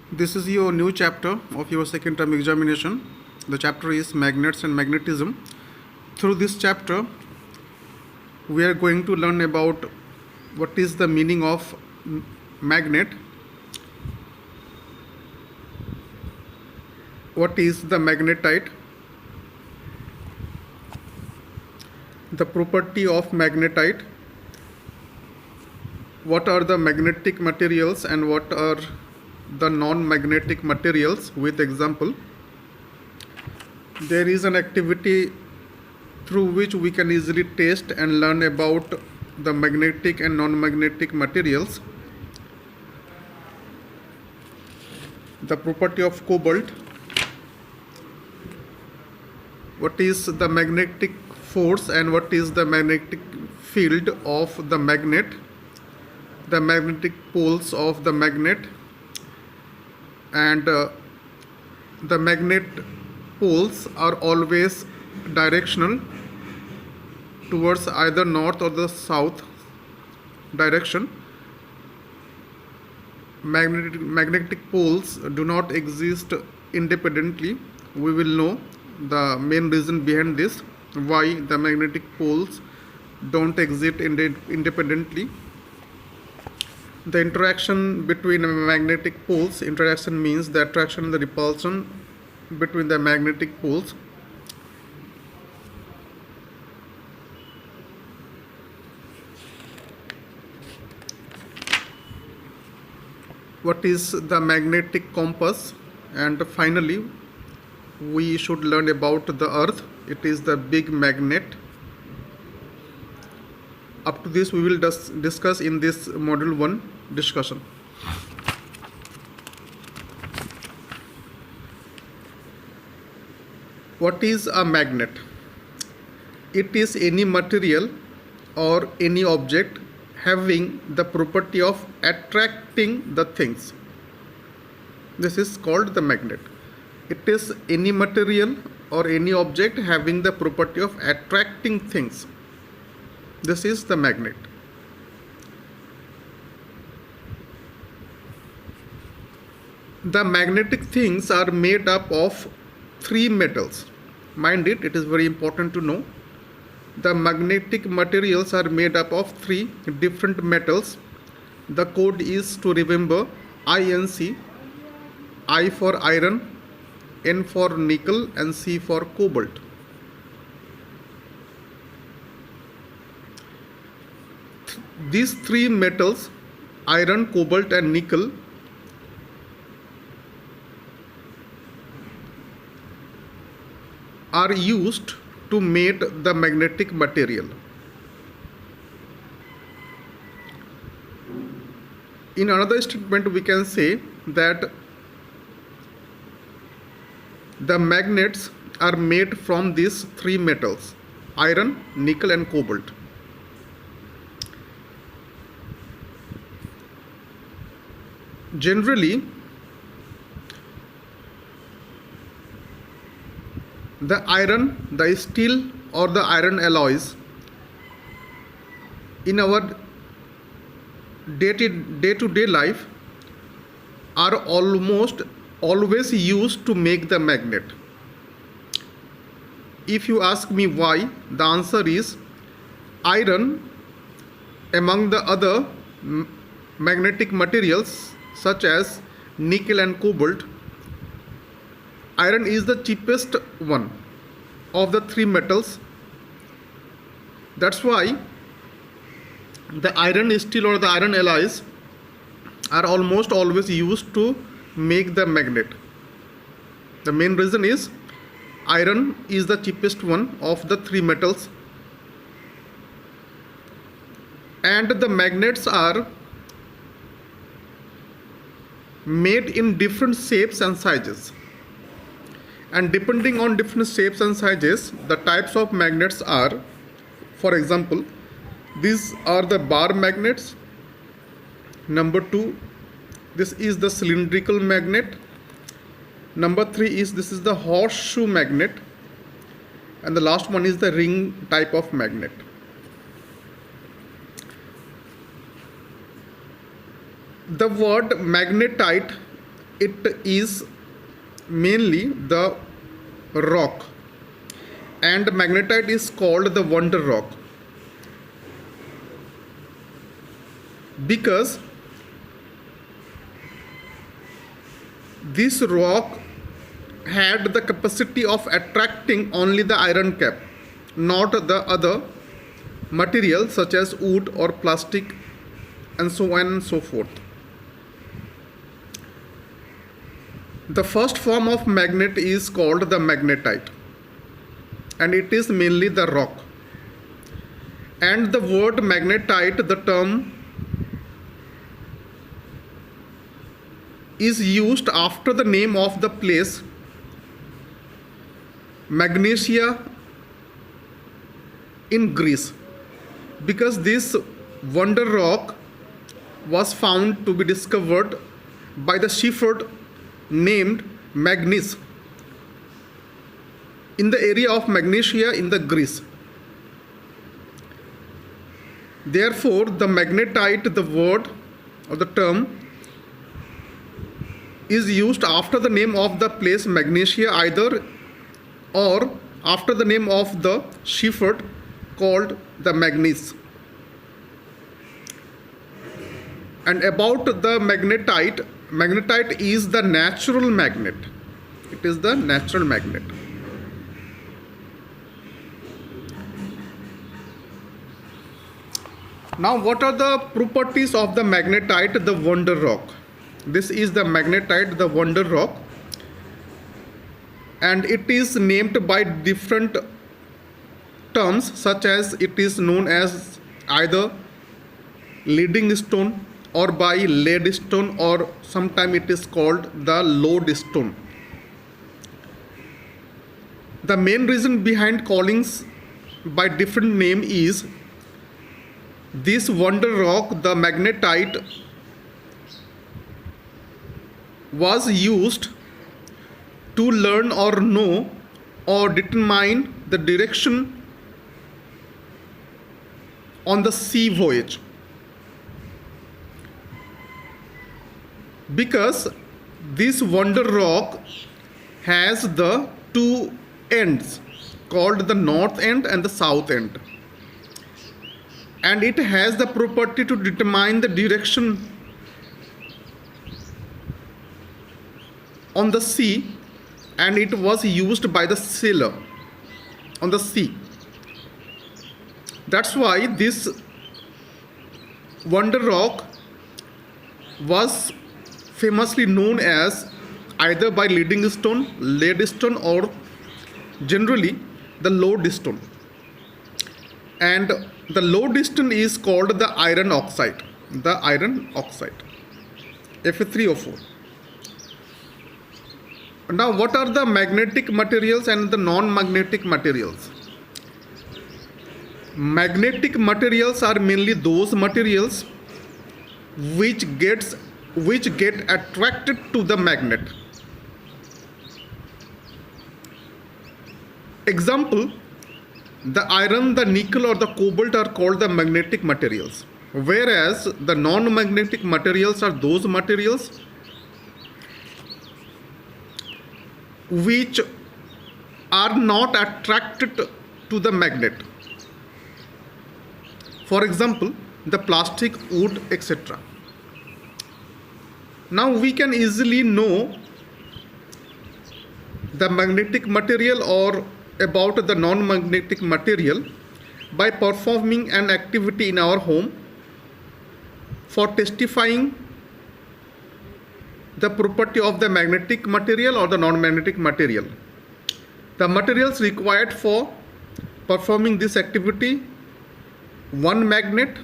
This is your new chapter of your second term examination. The chapter is Magnets and Magnetism. Through this chapter, we are going to learn about what is the meaning of magnet, what is the magnetite, the property of magnetite, what are the magnetic materials and what are the non-magnetic materials with example. There is an activity through which we can easily test and learn about the magnetic and non-magnetic materials. The property of cobalt, what is the magnetic force and what is the magnetic field of the magnet, the magnetic poles of the magnet, and the magnet poles are always directional towards either north or the south direction. Magnetic poles do not exist independently. We will know the main reason behind this, why the magnetic poles don't exist independently. The interaction between magnetic poles, interaction means the attraction and the repulsion between the magnetic poles. What is the magnetic compass? And finally, we should learn about the earth. It is the big magnet. Up to this we will discuss in this module 1 discussion. What is a magnet? It is any material or any object having the property of attracting the things. This is called the magnet. It is any material or any object having the property of attracting things. This is the magnet. The magnetic things are made up of 3 metals. Mind it, it is very important to know. The magnetic materials are made up of 3 different metals. The code is to remember INC, I for iron, N for nickel and C for cobalt. These 3 metals, iron, cobalt and nickel, are used to make the magnetic material. In another statement, we can say that the magnets are made from these 3 metals, iron, nickel and cobalt. Generally, the iron, the steel or the iron alloys in our day-to-day life are almost always used to make the magnet. If you ask me why, the answer is iron, among the other magnetic materials such as nickel and cobalt, iron is the cheapest one of the 3 metals. That's why the iron steel or the iron alloys are almost always used to make the magnet. The main reason is iron is the cheapest one of the 3 metals, and the magnets are made in different shapes and sizes. And depending on different shapes and sizes, the types of magnets are, for example, these are the bar magnets. Number 2, this is the cylindrical magnet. Number 3 is this is the horseshoe magnet. And the last one is the ring type of magnet. The word magnetite it is mainly the rock, and magnetite is called the wonder rock because this rock had the capacity of attracting only the iron cap, not the other materials such as wood or plastic and so on and so forth. The first form of magnet is called the magnetite, and it is mainly the rock. And the word magnetite, the term, is used after the name of the place Magnesia in Greece, because this wonder rock was found to be discovered by the shepherd named Magnus in the area of Magnesia in the Greece. Therefore, the magnetite, the word or the term, is used after the name of the place Magnesia either or after the name of the shepherd called the Magnus. And about the magnetite, magnetite is the natural magnet. It is the natural magnet. Now, what are the properties of the magnetite, the wonder rock? This is the magnetite, the wonder rock, and it is named by different terms, such as it is known as either leading stone or by lead stone, or sometimes it is called the lodestone. The main reason behind callings by different name is this wonder rock, the magnetite, was used to learn or know or determine the direction on the sea voyage, because this wonder rock has the two ends called the north end and the south end, and it has the property to determine the direction on the sea, and it was used by the sailor on the sea. That's why this wonder rock was famously known as either by leading stone, lead stone, or generally the lodestone. And the lodestone is called the iron oxide, Fe3O4. Now, what are the magnetic materials and the non-magnetic materials? Magnetic materials are mainly those materials which get attracted to the magnet. Example, the iron, the nickel, or the cobalt are called the magnetic materials, whereas the non-magnetic materials are those materials which are not attracted to the magnet. For example, the plastic, wood, etc. Now we can easily know the magnetic material or about the non-magnetic material by performing an activity in our home for testifying the property of the magnetic material or the non-magnetic material. The materials required for performing this activity: one magnet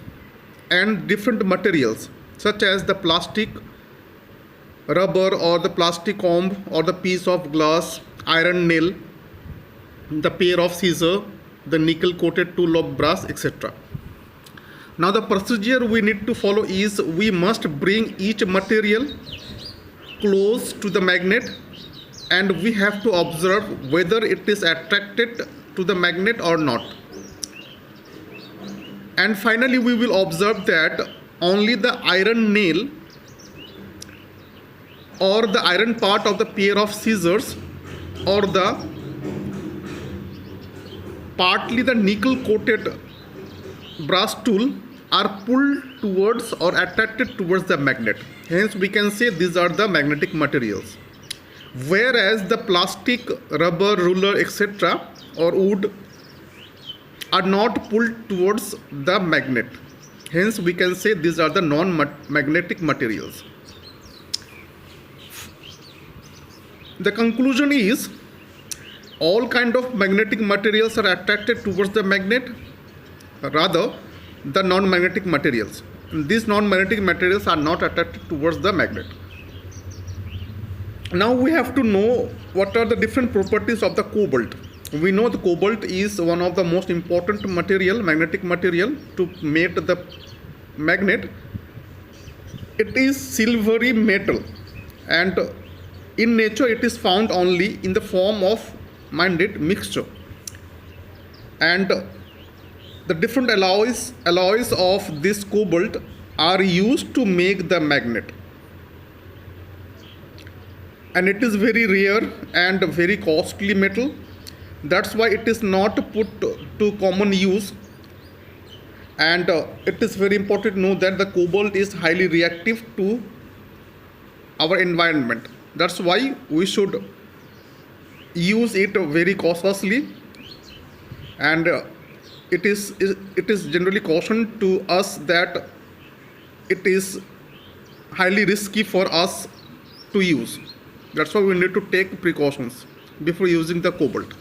and different materials such as the plastic, rubber, or the plastic comb, or the piece of glass, iron nail, the pair of scissors, the nickel coated tool of brass, etc. Now the procedure we need to follow is we must bring each material close to the magnet, and we have to observe whether it is attracted to the magnet or not. And finally we will observe that only the iron nail or the iron part of the pair of scissors, or the partly the nickel coated brass tool are pulled towards or attracted towards the magnet. Hence we can say these are the magnetic materials. Whereas the plastic, rubber, ruler, etc. or wood are not pulled towards the magnet. Hence we can say these are the non-magnetic materials. The conclusion is all kind of magnetic materials are attracted towards the magnet, rather the non-magnetic materials. These non-magnetic materials are not attracted towards the magnet. Now we have to know what are the different properties of the cobalt. We know the cobalt is one of the most important material, magnetic material to make the magnet. It is silvery metal, and in nature it is found only in the form of mined mixture. And the different alloys of this cobalt are used to make the magnet. And it is very rare and very costly metal. That's why it is not put to common use. And it is very important to know that the cobalt is highly reactive to our environment. That's why we should use it very cautiously. And it is generally cautioned to us that it is highly risky for us to use. That's why we need to take precautions before using the cobalt.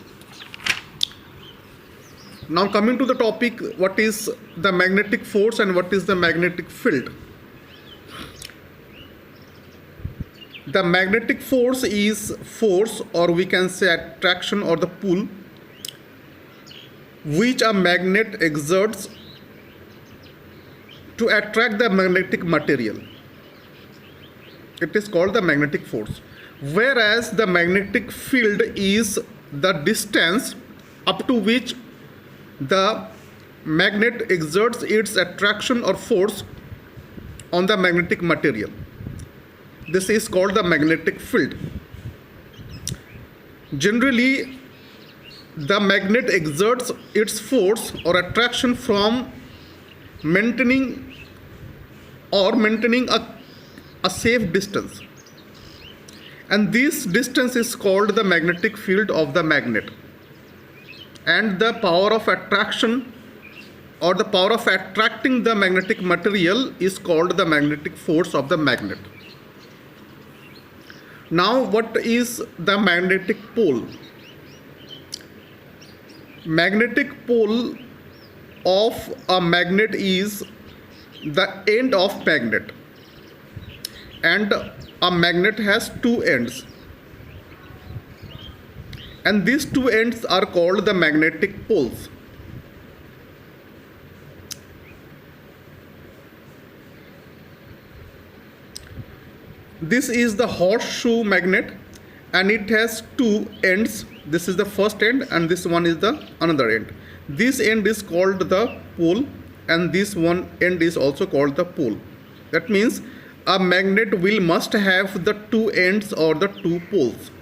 Now coming to the topic, what is the magnetic force and what is the magnetic field? The magnetic force is force, or we can say attraction or the pull, which a magnet exerts to attract the magnetic material. It is called the magnetic force. Whereas the magnetic field is the distance up to which the magnet exerts its attraction or force on the magnetic material. This is called the magnetic field. Generally, the magnet exerts its force or attraction from maintaining a safe distance. And this distance is called the magnetic field of the magnet. And the power of attraction or the power of attracting the magnetic material is called the magnetic force of the magnet. Now, what is the magnetic pole? Magnetic pole of a magnet is the end of magnet. And a magnet has two ends. And these two ends are called the magnetic poles. This is the horseshoe magnet, and it has two ends. This is the first end and this one is the another end. This end is called the pole, and this one end is also called the pole. That means a magnet must have the two ends or the two poles.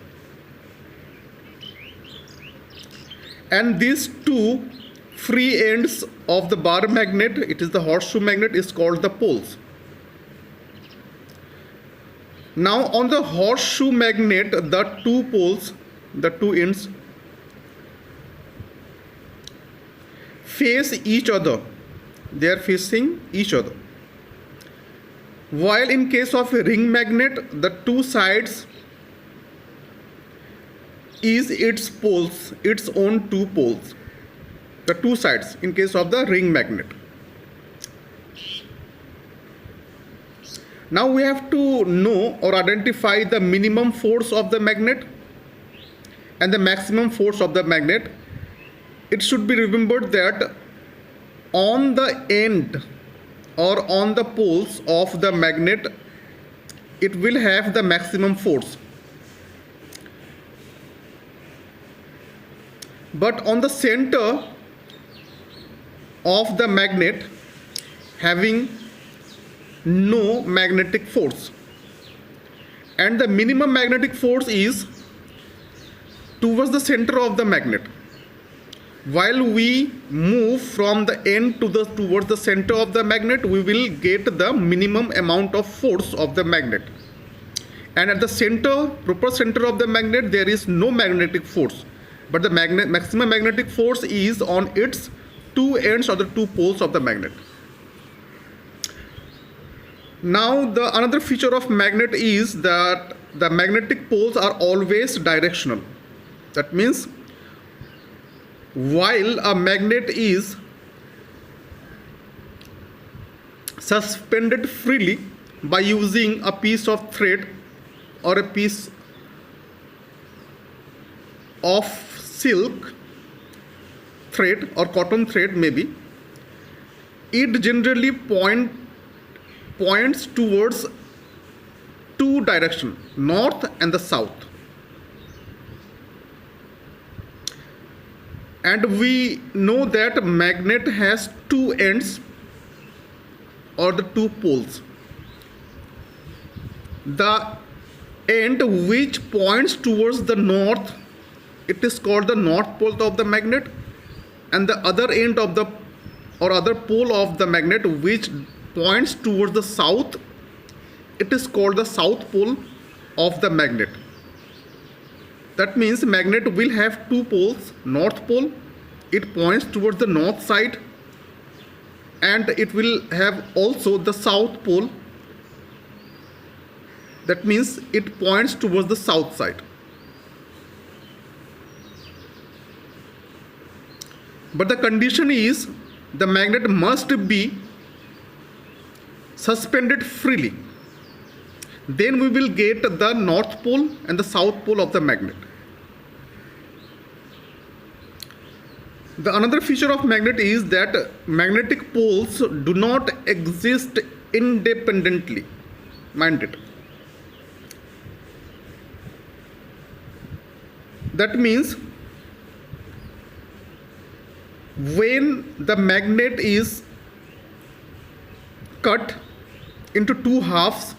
And these two free ends of the bar magnet, it is the horseshoe magnet, is called the poles. Now on the horseshoe magnet, the two poles, the two ends, face each other. They are facing each other. While in case of a ring magnet, the two sides is its poles, its own two poles. The two sides in case of the ring magnet. Now we have to know or identify the minimum force of the magnet and the maximum force of the magnet. It should be remembered that on the end or on the poles of the magnet, it will have the maximum force. But on the center of the magnet having no magnetic force, and the minimum magnetic force is towards the center of the magnet. While we move from the end towards the center of the magnet, we will get the minimum amount of force of the magnet. And at the proper center of the magnet, there is no magnetic force, but the maximum magnetic force is on its two ends or the two poles of the magnet. Now, the another feature of magnet is that the magnetic poles are always directional. That means while a magnet is suspended freely by using a piece of thread or a piece of silk thread or cotton thread maybe, it generally points towards two directions, north and the south. And we know that magnet has two ends or the two poles. The end which points towards the north, it is called the north pole of the magnet, and the other end of the or other pole of the magnet which points towards the south, it is called the south pole of the magnet. That means magnet will have two poles. North pole, it points towards the north side, and it will have also the south pole. That means it points towards the south side. But the condition is the magnet must be suspended freely. Then we will get the north pole and the south pole of the magnet. The another feature of magnet is that magnetic poles do not exist independently. Mind it. That means when the magnet is cut into two halves,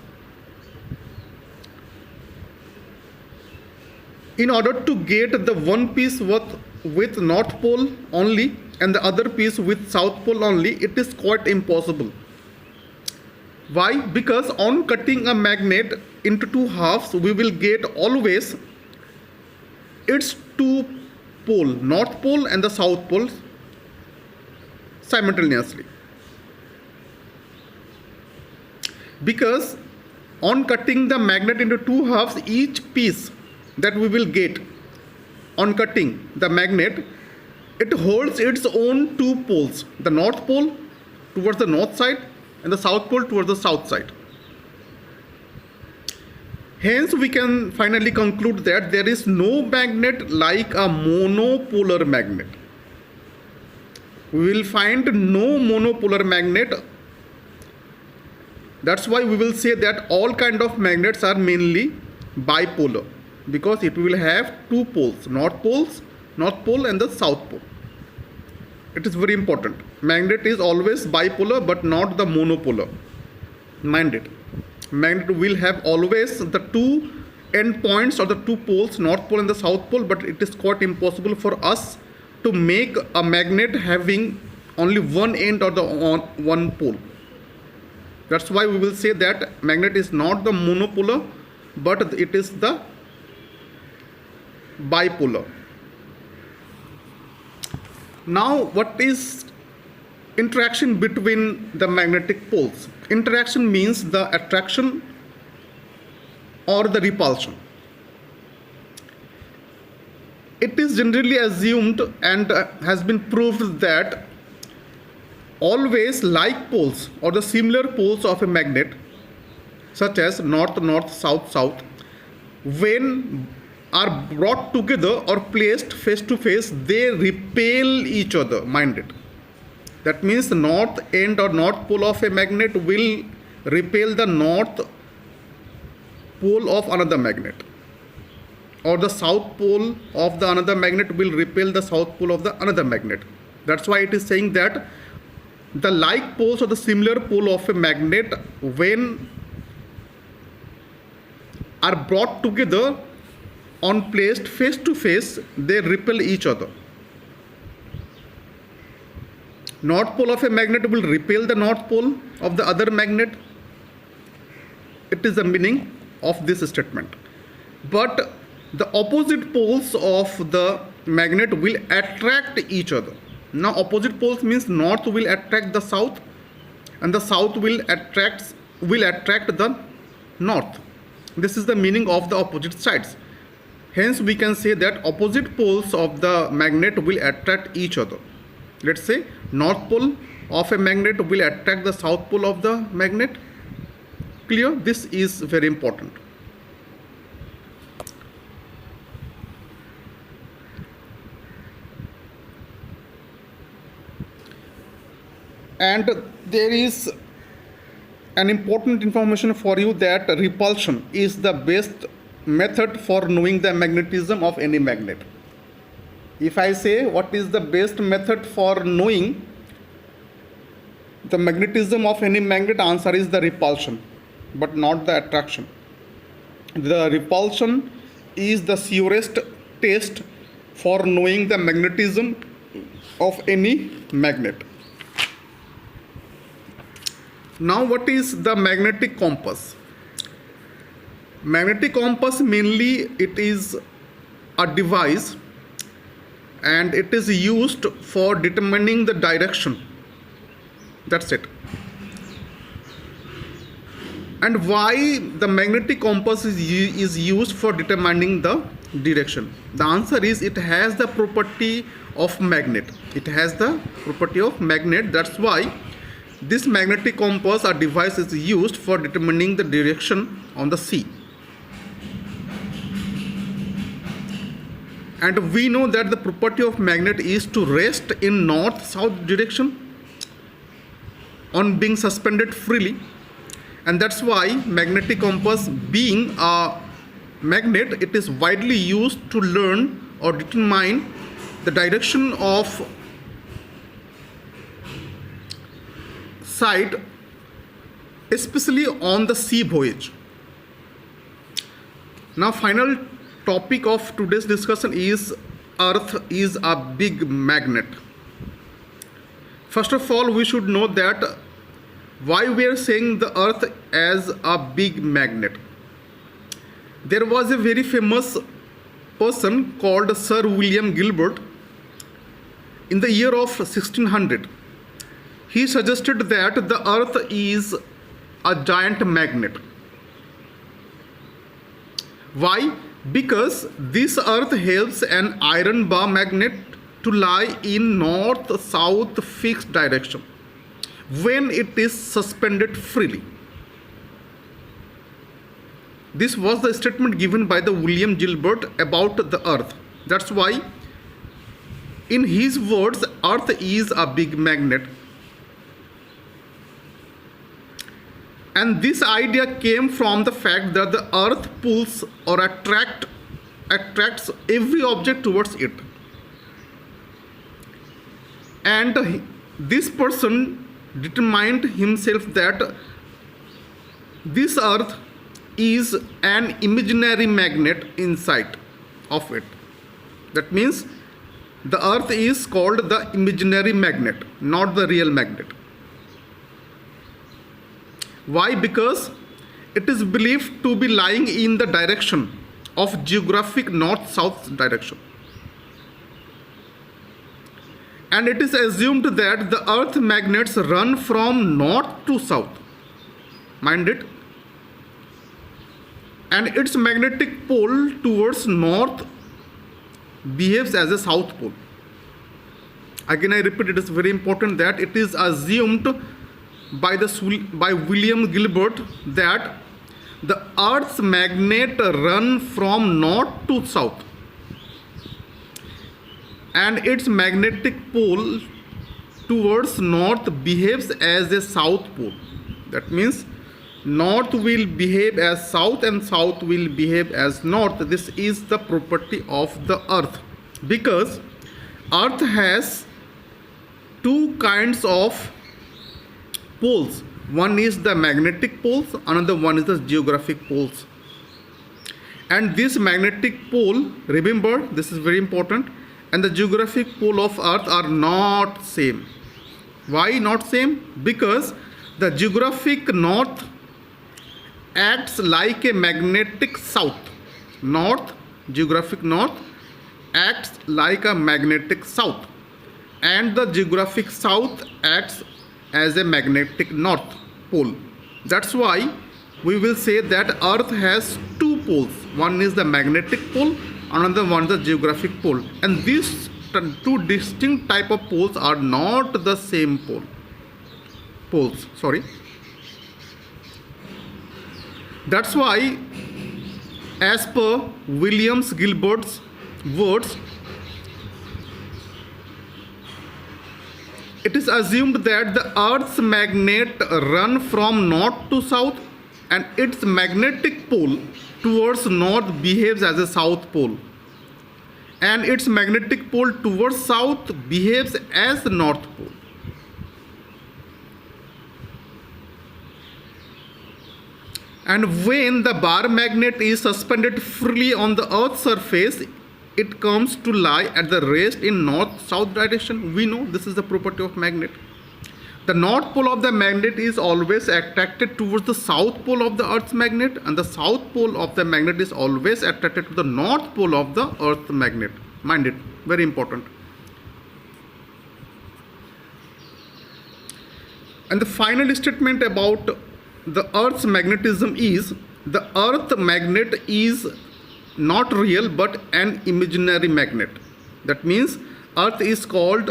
in order to get the one piece with north pole only and the other piece with south pole only, it is quite impossible. Why? Because on cutting a magnet into two halves, we will get always its two pole, north pole and the south pole simultaneously. Because on cutting the magnet into two halves, each piece that we will get on cutting the magnet, it holds its own two poles, the north pole towards the north side and the south pole towards the south side. Hence, we can finally conclude that there is no magnet like a monopolar magnet. We will find no monopolar magnet. That's why we will say that all kind of magnets are mainly bipolar, because it will have two poles, north pole and the south pole. It is very important. Magnet is always bipolar but not the monopolar. Mind it. Magnet will have always the two end points or the two poles, north pole and the south pole, but it is quite impossible for us to make a magnet having only one end or the one pole. That's why we will say that magnet is not the monopolar, but it is the bipolar. Now, what is interaction between the magnetic poles? Interaction means the attraction or the repulsion. It is generally assumed and has been proved that always like poles or the similar poles of a magnet, such as north, south, when are brought together or placed face to face, they repel each other. Mind it. That means the north end or north pole of a magnet will repel the north pole of another magnet, or the south pole of the another magnet will repel the south pole of the another magnet. That's why it is saying that the like poles or the similar pole of a magnet, when are brought together on placed face to face, they repel each other. North pole of a magnet will repel the north pole of the other magnet. It is the meaning of this statement. But the opposite poles of the magnet will attract each other. Now opposite poles means north will attract the south and the south will attract the north. This is the meaning of the opposite sides. Hence we can say that opposite poles of the magnet will attract each other. Let's say north pole of a magnet will attract the south pole of the magnet. Clear? This is very important. And there is an important information for you that repulsion is the best method for knowing the magnetism of any magnet. If I say what is the best method for knowing the magnetism of any magnet, answer is the repulsion, but not the attraction. The repulsion is the surest test for knowing the magnetism of any magnet. Now what is the magnetic compass? Magnetic compass mainly it is a device and it is used for determining the direction. That's it. And why the magnetic compass is used for determining the direction? The answer is it has the property of magnet. It has the property of magnet. That's why this magnetic compass or device is used for determining the direction on the sea. And we know that the property of magnet is to rest in north-south direction on being suspended freely. And that's why magnetic compass being a magnet, it is widely used to learn or determine the direction of site, especially on the sea voyage. Now final topic of today's discussion is Earth is a big magnet. First of all, we should know that why we are saying the Earth as a big magnet. There was a very famous person called Sir William Gilbert in the year of 1600. He suggested that the Earth is a giant magnet. Why? Because this Earth helps an iron bar magnet to lie in north-south fixed direction when it is suspended freely. This was the statement given by the William Gilbert about the Earth. That's why, in his words, Earth is a big magnet. And this idea came from the fact that the Earth pulls or attracts every object towards it. And this person determined himself that this Earth is an imaginary magnet inside of it. That means the Earth is called the imaginary magnet, not the real magnet. Why? Because it is believed to be lying in the direction of geographic north-south direction. And it is assumed that the Earth magnets run from north to south. Mind it. And its magnetic pole towards north behaves as a south pole. Again, I repeat, it is very important that it is assumed by William Gilbert that the Earth's magnet run from north to south and its magnetic pole towards north behaves as a south pole. That means north will behave as south and south will behave as north. This is the property of the Earth, because Earth has two kinds of poles. One is the magnetic poles, another one is the geographic poles. And this magnetic pole, remember, this is very important, and the geographic pole of Earth are not same. Why not same? Because the geographic north acts like a magnetic south. Geographic north acts like a magnetic south, and the geographic south acts as a magnetic north pole. That's why we will say that Earth has two poles. One is the magnetic pole, another one the geographic pole, and these two distinct type of poles are not the same poles. That's why, as per Williams Gilbert's words, it is assumed that the Earth's magnet run from north to south, and its magnetic pole towards north behaves as a south pole, and its magnetic pole towards south behaves as the north pole. And when the bar magnet is suspended freely on the Earth's surface, it comes to lie at the rest in north-south direction. We know this is the property of magnet. The north pole of the magnet is always attracted towards the south pole of the Earth's magnet, and the south pole of the magnet is always attracted to the north pole of the Earth's magnet. Mind it, very important. And the final statement about the Earth's magnetism is, the Earth magnet is not real but an imaginary magnet. That means Earth is called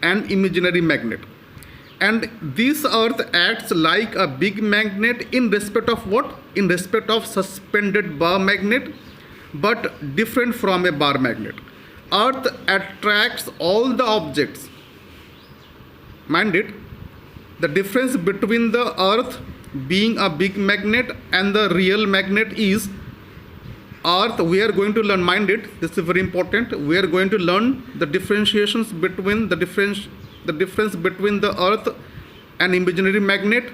an imaginary magnet. And this Earth acts like a big magnet in respect of what? In respect of suspended bar magnet, but different from a bar magnet. Earth attracts all the objects. Mind it, the difference between the Earth being a big magnet and the real magnet is, Earth, we are going to learn, mind it, this is very important, we are going to learn the differentiations between the difference between the Earth, an imaginary magnet,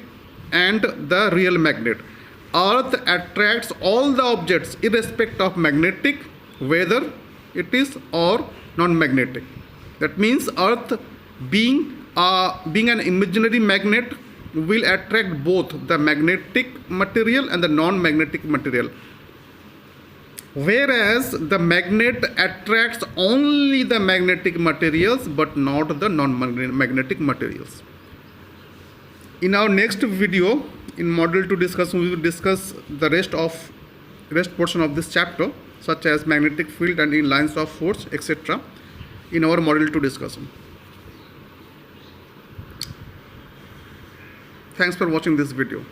and the real magnet. Earth attracts all the objects irrespective of magnetic, whether it is or non-magnetic. That means Earth being an imaginary magnet will attract both the magnetic material and the non-magnetic material, whereas the magnet attracts only the magnetic materials but not the non-magnetic materials. In our next video, in module 2 discussion, we will discuss the rest portion of this chapter, such as magnetic field and in lines of force, etc. in our module 2 discussion. Thanks for watching this video.